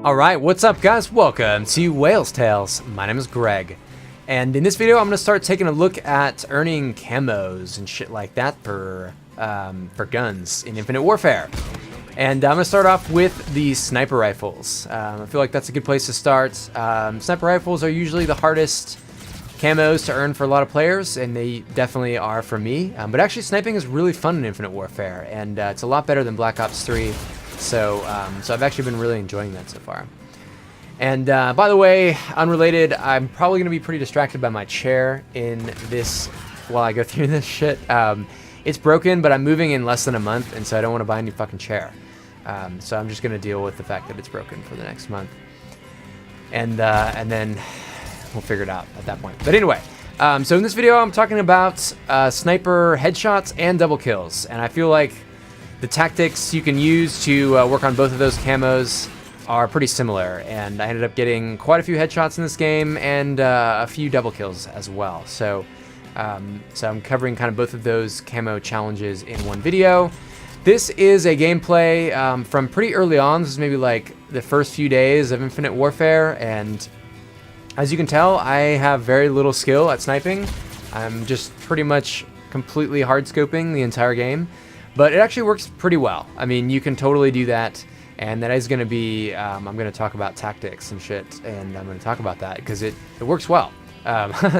Alright, what's up guys? Welcome to Whale's Tales. My name is Greg. And in this video I'm going to start taking a look at earning camos and shit like that for guns in Infinite Warfare. And I'm going to start off with the sniper rifles. I feel like that's a good place to start. Sniper rifles are usually the hardest camos to earn for a lot of players, and they definitely are for me. But actually sniping is really fun in Infinite Warfare, and it's a lot better than Black Ops 3. So I've actually been really enjoying that so far. And by the way, unrelated, I'm probably going to be pretty distracted by my chair in this while I go through this shit. It's broken, but I'm moving in less than a month, and so I don't want to buy a new fucking chair. So I'm just going to deal with the fact that it's broken for the next month. And then we'll figure it out at that point. But anyway, so in this video I'm talking about sniper headshots and double kills. And I feel like the tactics you can use to work on both of those camos are pretty similar, and I ended up getting quite a few headshots in this game and a few double kills as well. So I'm covering kind of both of those camo challenges in one video. This is a gameplay from pretty early on. This is maybe like the first few days of Infinite Warfare, and as you can tell, I have very little skill at sniping. I'm just pretty much completely hard scoping the entire game. But it actually works pretty well. I mean, you can totally do that, and that is going to be, I'm going to talk about tactics and shit, and I'm going to talk about that because it works well.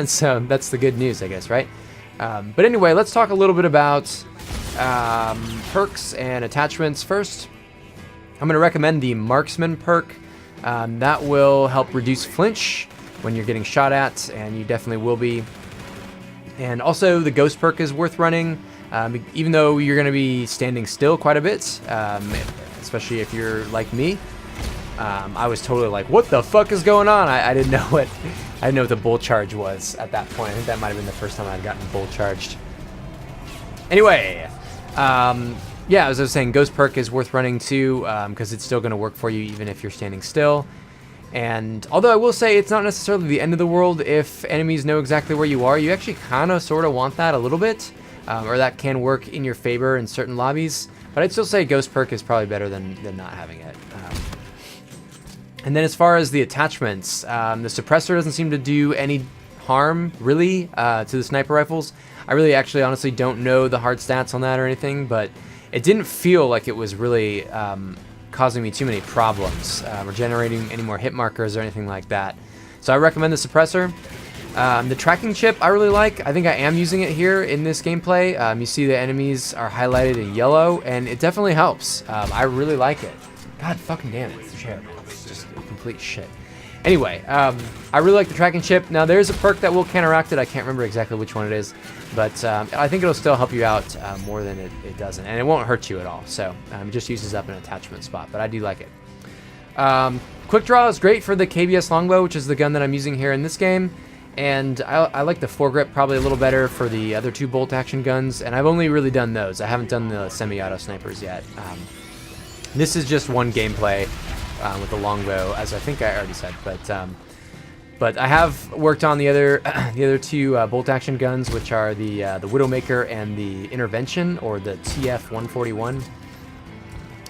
So that's the good news, I guess, right? But anyway, let's talk a little bit about perks and attachments first. I'm going to recommend the Marksman perk. That will help reduce flinch when you're getting shot at, and you definitely will be. And also, the Ghost perk is worth running. Even though you're going to be standing still quite a bit, especially if you're like me. I was totally like, what the fuck is going on? I didn't know what the bull charge was at that point. I think that might have been the first time I'd gotten bull charged. Anyway, yeah, as I was saying, Ghost perk is worth running too, because it's still going to work for you even if you're standing still. And although I will say it's not necessarily the end of the world if enemies know exactly where you are, you actually kind of sort of want that a little bit. Or that can work in your favor in certain lobbies, but I'd still say Ghost perk is probably better than not having it. And then as far as the attachments, the suppressor doesn't seem to do any harm, really, to the sniper rifles. I really actually honestly don't know the hard stats on that or anything, but it didn't feel like it was really causing me too many problems, or generating any more hit markers or anything like that. So I recommend the suppressor. The tracking chip I really like. I think I am using it here in this gameplay. You see the enemies are highlighted in yellow, and it definitely helps. I really like it. God fucking damn it, this chair. It's just complete shit. Anyway, I really like the tracking chip. Now there's a perk that will counteract it. I can't remember exactly which one it is, but I think it'll still help you out more than it doesn't, and it won't hurt you at all. So it just uses up an attachment spot, but I do like it. Quick draw is great for the KBS longbow, which is the gun that I'm using here in this game. And I like the foregrip probably a little better for the other two bolt action guns, and I've only really done those. I haven't done the semi-auto snipers yet. This is just one gameplay with the longbow, as I think I already said. But I have worked on the other two bolt action guns, which are the Widowmaker and the Intervention, or the TF-141.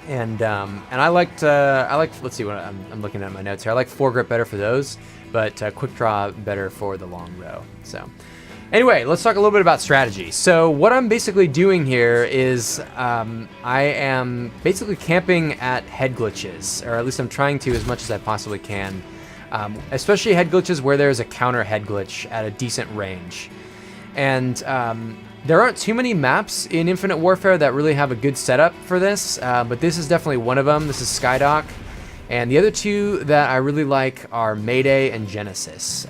And I liked let's see what I'm looking at my notes here. I like foregrip better for those, but quick draw better for the longbow. So anyway, let's talk a little bit about strategy. So what I'm basically doing here is I am basically camping at head glitches, or at least I'm trying to as much as I possibly can, especially head glitches where there's a counter head glitch at a decent range. And there aren't too many maps in Infinite Warfare that really have a good setup for this, but this is definitely one of them. This is Skydock. And the other two that I really like are Mayday and Genesis.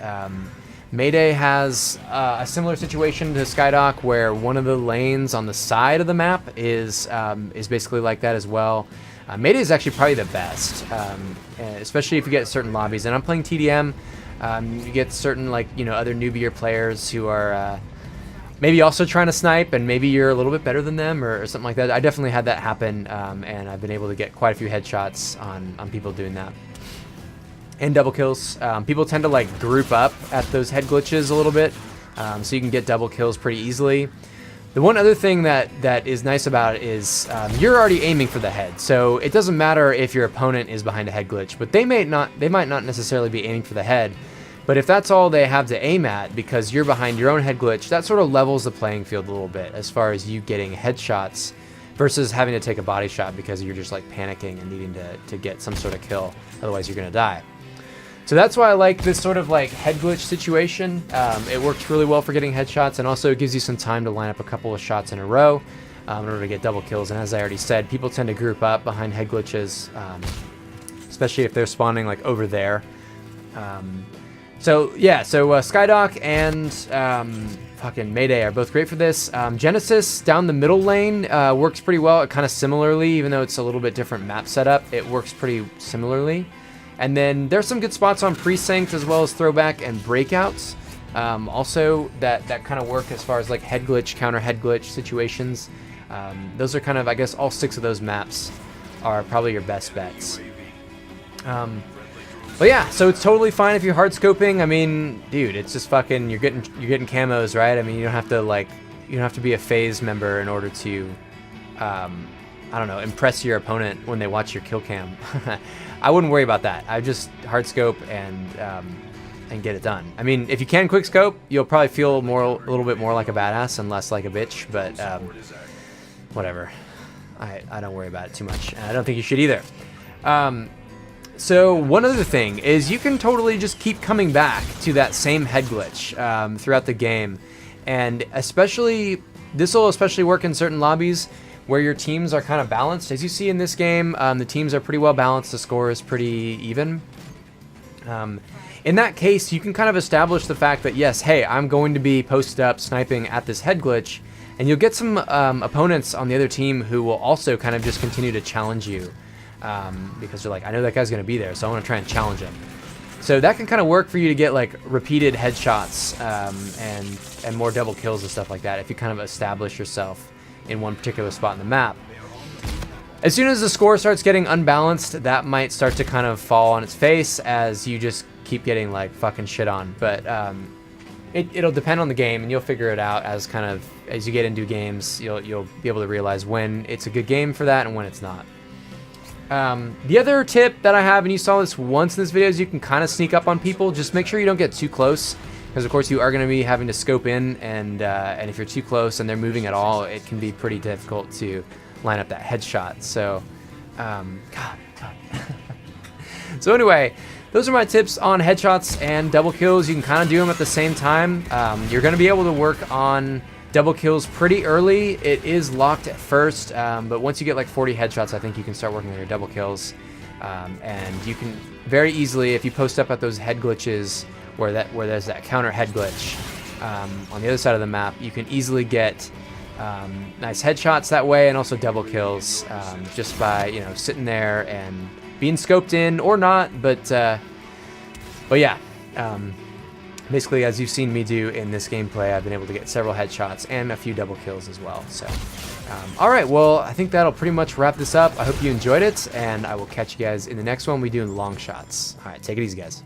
Mayday has a similar situation to Skydock, where one of the lanes on the side of the map is basically like that as well. Mayday is actually probably the best, especially if you get certain lobbies. And I'm playing TDM. You get certain, like, other newbier players who are maybe also trying to snipe, and maybe you're a little bit better than them or something like that. I definitely had that happen, and I've been able to get quite a few headshots on people doing that. And double kills. People tend to like group up at those head glitches a little bit, so you can get double kills pretty easily. The one other thing that is nice about it is you're already aiming for the head, so it doesn't matter if your opponent is behind a head glitch, but they might not necessarily be aiming for the head. But if that's all they have to aim at because you're behind your own head glitch, that sort of levels the playing field a little bit as far as you getting headshots versus having to take a body shot because you're just like panicking and needing to get some sort of kill, otherwise you're gonna die. So that's why I like this sort of like head glitch situation. It works really well for getting headshots, and also it gives you some time to line up a couple of shots in a row in order to get double kills. And as I already said, people tend to group up behind head glitches, especially if they're spawning like over there. So yeah, so Skydock and fucking Mayday are both great for this. Genesis down the middle lane works pretty well, kind of similarly, even though it's a little bit different map setup. It works pretty similarly. And then there's some good spots on Precinct as well as Throwback and Breakouts. Also, that kind of work as far as like head glitch, counter head glitch situations. Those are kind of, I guess, all 6 of those maps are probably your best bets. But yeah, so it's totally fine if you're hard scoping. I mean, dude, it's just fucking you're getting camos, right? I mean, you don't have to be a phase member in order to I don't know, impress your opponent when they watch your kill cam. I wouldn't worry about that. I just hard scope and get it done. I mean, if you can quick scope, you'll probably feel a little bit more like a badass and less like a bitch, but whatever. I don't worry about it too much, and I don't think you should either. So one other thing is you can totally just keep coming back to that same head glitch throughout the game, and this will especially work in certain lobbies where your teams are kind of balanced. As you see in this game, the teams are pretty well balanced. The score is pretty even. In that case, you can kind of establish the fact that, yes, hey, I'm going to be posted up sniping at this head glitch, and you'll get some opponents on the other team who will also kind of just continue to challenge you because they're like, I know that guy's going to be there, so I want to try and challenge him. So that can kind of work for you to get like repeated headshots and more double kills and stuff like that if you kind of establish yourself in one particular spot in the map. As soon as the score starts getting unbalanced, that might start to kind of fall on its face as you just keep getting like fucking shit on. But it'll depend on the game, and you'll figure it out as you get into games. You'll be able to realize when it's a good game for that and when it's not. The other tip that I have, and you saw this once in this video, is you can kind of sneak up on people. Just make sure you don't get too close, because of course you are going to be having to scope in, and if you're too close and they're moving at all, it can be pretty difficult to line up that headshot. So, God. So anyway, those are my tips on headshots and double kills. You can kind of do them at the same time. You're going to be able to work on double kills pretty early. It is locked at first, but once you get like 40 headshots, I think you can start working on your double kills. And you can very easily, if you post up at those head glitches where there's that counter head glitch on the other side of the map, you can easily get nice headshots that way, and also double kills just by sitting there and being scoped in or not. But yeah. Basically, as you've seen me do in this gameplay, I've been able to get several headshots and a few double kills as well. So, alright, well, I think that'll pretty much wrap this up. I hope you enjoyed it, and I will catch you guys in the next one. We do long shots. Alright, take it easy, guys.